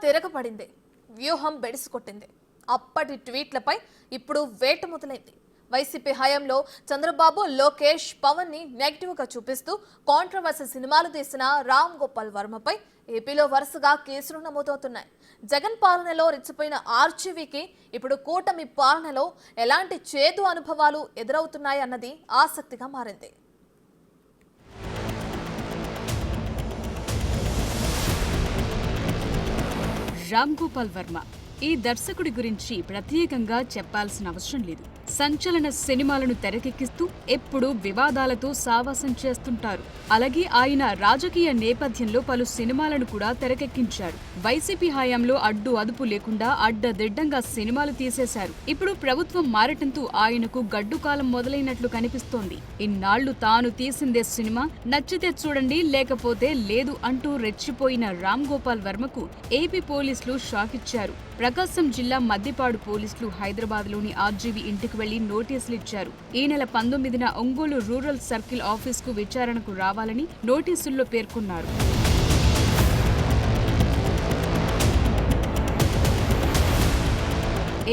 తిరగబడింది, వ్యూహం బెడిసికొట్టింది. అప్పటి ట్వీట్లపై ఇప్పుడు వేట మొదలైంది. వైసీపీ హయాంలో చంద్రబాబు, లోకేష్, పవన్ ని నెగిటివ్ గా చూపిస్తూ కాంట్రవర్సీ సినిమాలు తీసిన రామ్ గోపాల్ వర్మపై ఏపీలో వరుసగా కేసులు నమోదవుతున్నాయి. జగన్ పాలనలో రెచ్చిపోయిన ఆర్జీవీకి ఇప్పుడు కూటమి పాలనలో ఎలాంటి చేదు అనుభవాలు ఎదురవుతున్నాయి అన్నది ఆసక్తిగా మారింది. రామ్ గోపాల్ వర్మ ఈ దర్శకుడి గురించి ప్రత్యేకంగా చెప్పాల్సిన అవసరం లేదు. సంచలన సినిమాలను తెరకెక్కిస్తూ ఎప్పుడూ వివాదాలతో సావాసం చేస్తుంటారు. అలాగే ఆయన రాజకీయ నేపథ్యంలో పలు సినిమాలను కూడా తెరకెక్కించారు. వైసీపీ హయాంలో అడ్డు అదుపు లేకుండా అడ్డదిడ్డంగా సినిమాలు తీసేశారు. ఇప్పుడు ప్రభుత్వం మారటంతో ఆయనకు గడ్డుకాలం మొదలైనట్లు కనిపిస్తోంది. ఇన్నాళ్లు తాను తీసిందే సినిమా, నచ్చితే చూడండి లేకపోతే లేదు అంటూ రెచ్చిపోయిన రామ్ గోపాల్ వర్మకు ఏపీ పోలీసులు షాక్ ఇచ్చారు. ప్రకాశం జిల్లా మద్దిపాడు పోలీసులు హైదరాబాద్లోని ఆర్జీవీ ఇంటికి వెళ్లి నోటీసులు ఇచ్చారు. ఈ నెల 19న ఒంగోలు రూరల్ సర్కిల్ ఆఫీసుకు విచారణకు రావాలని నోటీసుల్లో పేర్కొన్నారు.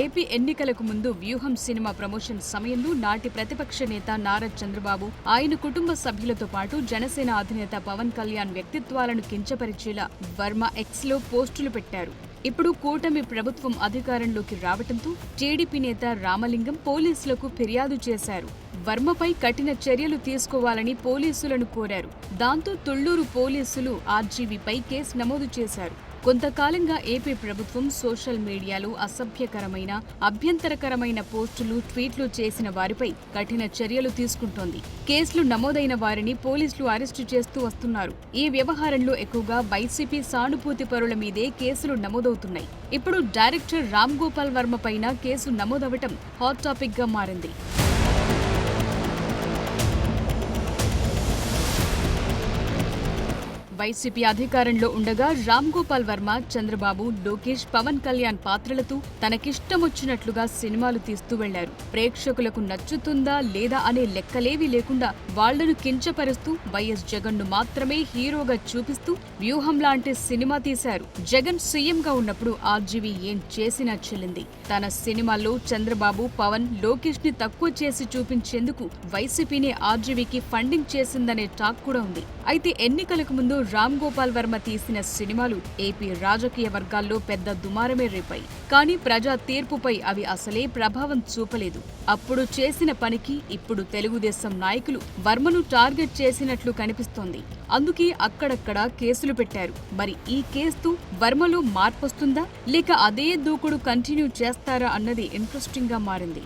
ఏపీ ఎన్నికలకు ముందు వ్యూహం సినిమా ప్రమోషన్ సమయంలో నాటి ప్రతిపక్ష నేత నారా చంద్రబాబు, ఆయన కుటుంబ సభ్యులతో పాటు జనసేన అధినేత పవన్ కళ్యాణ్ వ్యక్తిత్వాలను కించపరిచేలా వర్మ ఎక్స్లో పోస్టులు పెట్టారు. ఇప్పుడు కూటమి ప్రభుత్వం అధికారంలోకి రావడంతో టీడీపీ నేత రామలింగం పోలీసులకు ఫిర్యాదు చేశారు. వర్మపై కఠిన చర్యలు తీసుకోవాలని పోలీసులను కోరారు. దాంతో తుళ్లూరు పోలీసులు ఆర్జీవీపై కేసు నమోదు చేశారు. కొంతకాలంగా ఏపీ ప్రభుత్వం సోషల్ మీడియాలో అసభ్యకరమైన, అభ్యంతరకరమైన పోస్టులు, ట్వీట్లు చేసిన వారిపై కఠిన చర్యలు తీసుకుంటోంది. కేసులు నమోదైన వారిని పోలీసులు అరెస్టు చేస్తూ వస్తున్నారు. ఈ వ్యవహారంలో ఎక్కువగా వైసీపీ సానుభూతి పరుల మీదే కేసులు నమోదవుతున్నాయి. ఇప్పుడు డైరెక్టర్ రామ్ గోపాల్ వర్మ పైన కేసు నమోదవటం హాట్ టాపిక్ గా మారింది. వైసీపీ అధికారంలో ఉండగా రామ్ గోపాల్ వర్మ, చంద్రబాబు, లోకేష్, పవన్ కళ్యాణ్ పాత్రలతో తనకిష్టమొచ్చినట్లుగా సినిమాలు తీస్తూ వెళ్లారు. ప్రేక్షకులకు నచ్చుతుందా లేదా అనే లెక్కలేవీ లేకుండా వాళ్లను కించపరుస్తూ వైఎస్ జగన్ ను మాత్రమే హీరోగా చూపిస్తూ వ్యూహం లాంటి సినిమా తీశారు. జగన్ సీఎంగా ఉన్నప్పుడు ఆర్జీవీ ఏం చేసినా చెల్లింది. తన సినిమాల్లో చంద్రబాబు, పవన్, లోకేష్ ని తక్కువ చేసి చూపించేందుకు వైసీపీనే ఆర్జీవీకి ఫండింగ్ చేసిందనే టాక్ కూడా ఉంది. అయితే ఎన్నికలకు ముందు రామ్ గోపాల్ వర్మ తీసిన సినిమాలు ఏపీ రాజకీయ వర్గాల్లో పెద్ద దుమారమే రేపాయి. కానీ ప్రజా తీర్పుపై అవి అసలే ప్రభావం చూపలేదు. అప్పుడు చేసిన పనికి ఇప్పుడు తెలుగుదేశం నాయకులు వర్మను టార్గెట్ చేసినట్లు కనిపిస్తోంది. అందుకే అక్కడక్కడ కేసులు పెట్టారు. మరి ఈ కేసుతో వర్మలో మార్పొస్తుందా లేక అదే దూకుడు కంటిన్యూ చేస్తారా అన్నది ఇంట్రెస్టింగ్ గా మారింది.